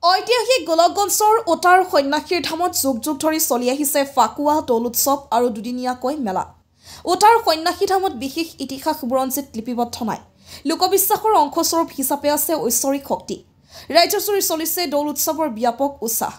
ঐতিহাসিক গোলকগঞ্জৰ ওটাৰ সন্ন্যাসীৰ ধামত যুগ যুগ ধৰি চলি আহিছে ফাকুৱা দৌল উৎসৱ আৰু দুদিনীয়াকৈ মেলা। ওটাৰ সন্ন্যাসী ধামত বিশেষ ইতিহাস বুৰঞ্জীত লিপিবদ্ধ নাই। লোকবিশ্বাসৰ অংশস্বৰূপ হিচাপে আছে ঐশ্বৰিক শক্তি। ৰাজ্যজুৰি চলিছে দৌল উৎসৱৰ ব্যাপক উৎসাহ।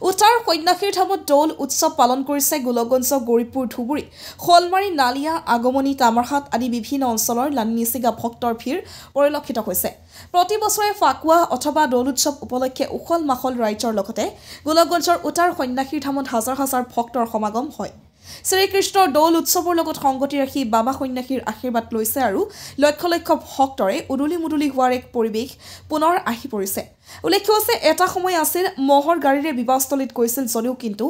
ওটাৰ সন্ন্যাসীৰ ধামত দৌল উৎসৱ পালন কৰিছে গোলকগঞ্জ, গৌৰীপুৰ, ধুবুৰী, শলমাৰী, নালিয়া, আগমনী, তামাৰহাট আদি বিভিন্ন অঞ্চলৰ লানিচিগা ভক্তৰ ভিৰ পৰিলক্ষিত হৈছে। প্ৰতি বছৰে ফাকুৱা অথবা দৌল উৎসৱ উপলক্ষে উখল মাখল ৰাইজৰ লগতে গোলকগঞ্জৰ ওটাৰ সন্ন্যাসীৰ ধামত হাজাৰ হাজাৰ ভক্তৰ সমাগম হয়। শ্ৰীকৃষ্ণৰ দৌল উৎসৱৰ লগত সংগতি ৰাখি বাবা সন্ন্যাসীৰ আশীৰ্বাদ লৈছে আৰু লক্ষ লক্ষ ভক্তৰে উদুলি মুদুলি হোৱাৰ এক পৰিৱেশ পুনৰ আহি পৰিছে। উল্লেখ্য আছে, এটা সময় আছিল মহৰ গাড়ীৰে বিবাহস্থলীত গৈছিল যদিও কিন্তু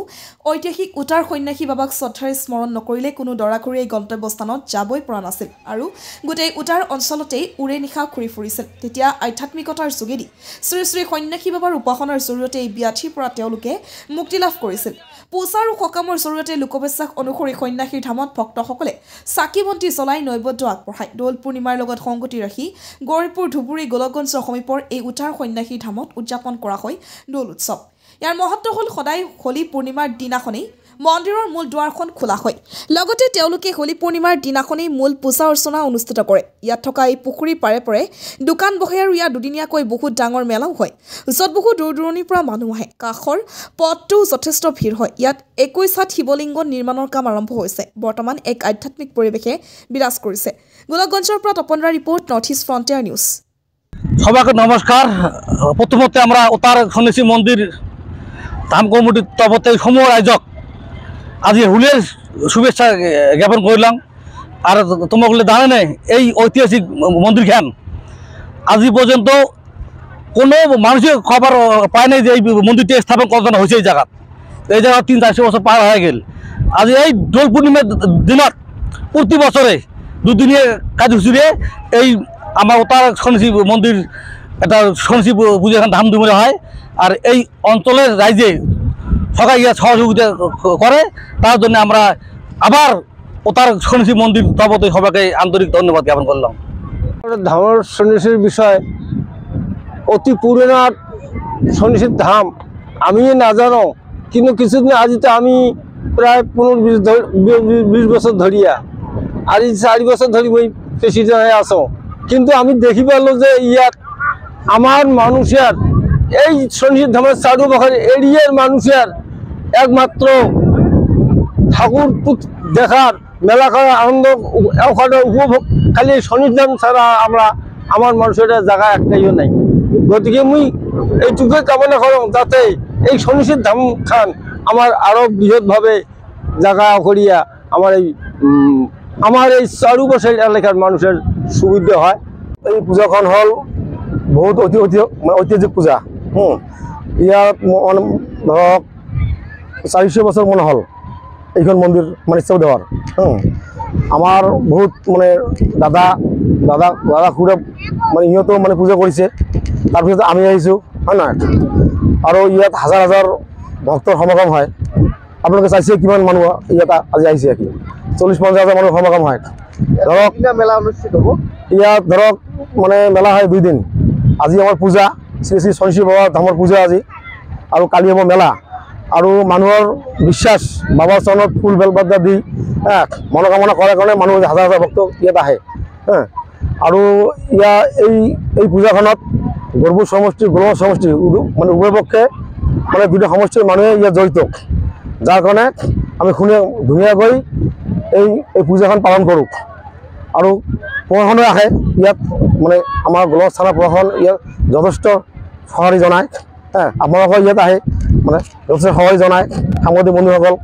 ঐতিহাসিক ওটাৰ সন্ন্যাসী বাবাক শ্ৰদ্ধাৰে স্মৰণ নকৰিলে কোনো দৰাঘৰীয়াই গন্তব্যস্থানত যাবই পৰা নাছিল আৰু গোটেই ওটাৰ অঞ্চলতেই উৰে নিশা ঘূৰি ফুৰিছিল। তেতিয়া আধ্যাত্মিকতাৰ যোগেদি শ্ৰী শ্ৰী সন্ন্যাসী বাবাৰ উপাসনাৰ জৰিয়তে এই ব্যাধিৰ পৰা তেওঁলোকে মুক্তি লাভ কৰিছিল। পূজা আৰু সকামৰ জৰিয়তে লোকবিশ্বাস অনুসৰি সন্ন্যাসীৰ ধামত ভক্তসকলে চাকি বন্তি জ্বলাই নৈবদ্য আগবঢ়ায়। দৌল পূৰ্ণিমাৰ লগত সংগতি ৰাখি গৌৰীপুৰ, ধুবুৰী, গোলকগঞ্জৰ সমীপৰ এই ওটাৰ সন্ন্যাসী ধামত উদযাপন কৰা হয় দৌল উৎসৱ। ইয়াৰ মহত্ব হ'ল সদায় হোলী পূৰ্ণিমাৰ দিনাখনেই মন্দিৰৰ মূল দুৱাৰখন খোলা হয়। লগতে তেওঁলোকে হোলী পূৰ্ণিমাৰ দিনাখনেই মূল পূজা অৰ্চনা অনুষ্ঠিত কৰে। ইয়াত থকা এই পুখুৰীৰ পাৰে পাৰে দোকান বহে আৰু ইয়াত দুদিনীয়াকৈ বহুত ডাঙৰ মেলাও হয়, য'ত বহু দূৰ দূৰণিৰ পৰা মানুহ আহে। কাষৰ পথটো যথেষ্ট ভিৰ হয়। ইয়াত 21 হাত শিৱলিংগ নিৰ্মাণৰ কাম আৰম্ভ হৈছে। বৰ্তমান এক আধ্যাত্মিক পৰিৱেশে বিৰাজ কৰিছে। গোলকগঞ্জৰ পৰা তপনৰা report, north east frontier news. সবাইকে নমস্কার। প্রথমতে আমরা ওটার সন্ন্যাসী মন্দির ধাম কমিটির তরফতে সমূহ রাইজক আজি হোলির শুভেচ্ছা জ্ঞাপন করলাম। আর তোমাকে জানে না, এই ঐতিহাসিক মন্দিরখান আজি পর্যন্ত কোনো মানুষের খবর পায় নাই যে এই মন্দিরটি স্থাপন করা হয়েছে। এই জায়গা 300-400 বছর পার হয়ে গেল। আজি এই দোল পূর্ণিমার দিনত প্রতি বছরে দুদিনীয়া কার্যসূচীরে এই আমার ওটার সন্ন্যাসী মন্দির একটা সন্ন্যাসী পুজো এখানে ধামধুমে হয়। আর এই অঞ্চলের রাইজে সবাই ইয়া সহযোগিতা করে, তার জন্য আমরা আবার ওটার সন্ন্যাসী মন্দির তরফতে সবাইকে আন্তরিক ধন্যবাদ জ্ঞাপন করলাম। ধামের সন্ন্যাসীর বিষয় অতি পুরনো সন্ন্যাসীর ধাম আমি না জানো, কিন্তু কিছুদিন আজিতে আমি প্রায় 15-20 বছর ধরিয়া আর 4 বছর ধরি মই প্রেসিডেন্ট হয়ে আসো। কিন্তু আমি দেখি পারলো যে ইয়াত আমার মানুষের এই সন্ন্যাসী ধামের চারুপাশের এরিয়ার মানুষের একমাত্র ঠাকুর দেখার মেলা করার আনন্দ ওখানে উপভোগ খালি সন্ন্যাসী ধাম ছাড়া আমার মানুষের জায়গা একটাইও নাই। গতিকে মুই এইটুকুই কামনা করো যাতে এই সন্ন্যাসী ধাম খান আমার আরো বৃহৎভাবে জায়গা করিয়া আমার এই চারুপাশের এলাকার মানুষের সুবিধা হয়। এই পূজাখন হল বহুত ঐতিহাসিক পূজা। ইয়াত ধরক 400 বছর মনে হল এইখন মন্দির মানে ইচ্ছা দেওয়ার। আমার বহুত মানে দাদা খুড়া মানে ইহঁতেও মানে পূজা কৰিছে। তাৰপিছত আমি আহিছোঁ, হয় নহয়? আৰু ইয়াত হাজাৰ হাজাৰ ভক্তৰ সমাগম হয়। আপোনালোকে চাইছে কিমান মানুহ ইয়াত আজি আহিছে। 40-50 হাজাৰ মানুহ সমাগম হয়। ধৰক মেলা অনুষ্ঠিত হ'ব ইয়াত, ধৰক মানে মেলা হয় 2 দিন। আজি আমাৰ পূজা, শ্ৰী শ্ৰী সন্ন্যাসী বাবা ধামৰ পূজা আজি, আৰু কালি হ'ব মেলা। আৰু মানুহৰ বিশ্বাস বাবাৰ চৰণত ফুল বেলপাতা দি মনোকামনা কৰাৰ কাৰণে মানুহ হাজাৰ হাজাৰ ভক্ত ইয়াত আহে। আৰু এই পূজাখনত গৌৰীপুৰ সমষ্টি, গোলকগঞ্জ সমষ্টি মানে উভয় পক্ষে মানে 2টা সমষ্টিৰ মানুহে ইয়াত জড়িত, যাৰ কাৰণে আমি ধুনীয়াকৈ এই পূজাখন পালন কৰোঁ। আৰু প্ৰশাসনে আহে ইয়াত, মানে আমাৰ গোলকগঞ্জ থানা প্ৰশাসন ইয়াত যথেষ্ট সঁহাৰি জনায়। আপোনালোকৰ ইয়াত আহে মানে যথেষ্ট সঁহাৰি জনায় সাংবাদিক বন্ধুসকল।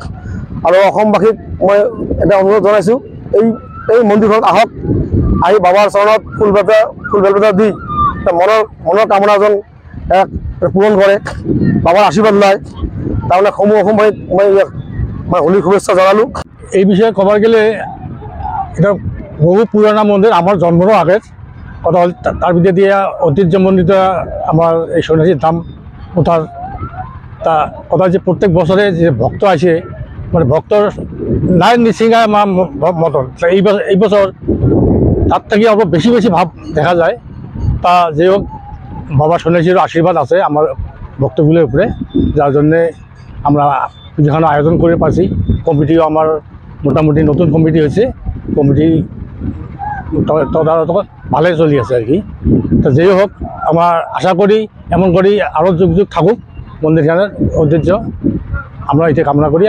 আৰু অসমবাসীক মই এটা অনুৰোধ জনাইছোঁ, এই মন্দিৰখনত আহক, আহি বাবাৰ চৰণত ফুল বেলপাতা দি মনৰ কামনা যেন পূৰণ কৰে, বাবাৰ আশীৰ্বাদ লয়। তাৰমানে অসমবাসীক মই হোলীৰ শুভেচ্ছা জনালোঁ। এই বিষয়ে কবার গেলে এটা বহু পুরানা মন্দির, আমার জন্মেরও আগের কথা হল। তার ভিতরে দিয়ে ঐতিহ্যমণ্ডিত আমার এই সন্ন্যাসী ধাম ওঠার তা কথা যে প্রত্যেক বছরে যে ভক্ত আসে, মানে ভক্তর নাই নিচিঙা মতন। এই বছর তার থেকে অল্প বেশি ভাব দেখা যায়। তা যে হোক, বাবা সন্ন্যাসীর আশীর্বাদ আছে আমার বক্তব্যগুলোর উপরে, যার জন্যে আমরা পুজোখানো আয়োজন করে পারছি। কমিটিও আমার মোটামুটি নতুন কমিটি হয়েছে, কমিটি তদারক ভালোই চলি আছে আর কি। তো যেই হোক, আমার আশা করি এমন করেই আরও যুগ যুগ থাকুক মন্দিরখানের ঐতিহ্য, আমরা এটা কামনা করি।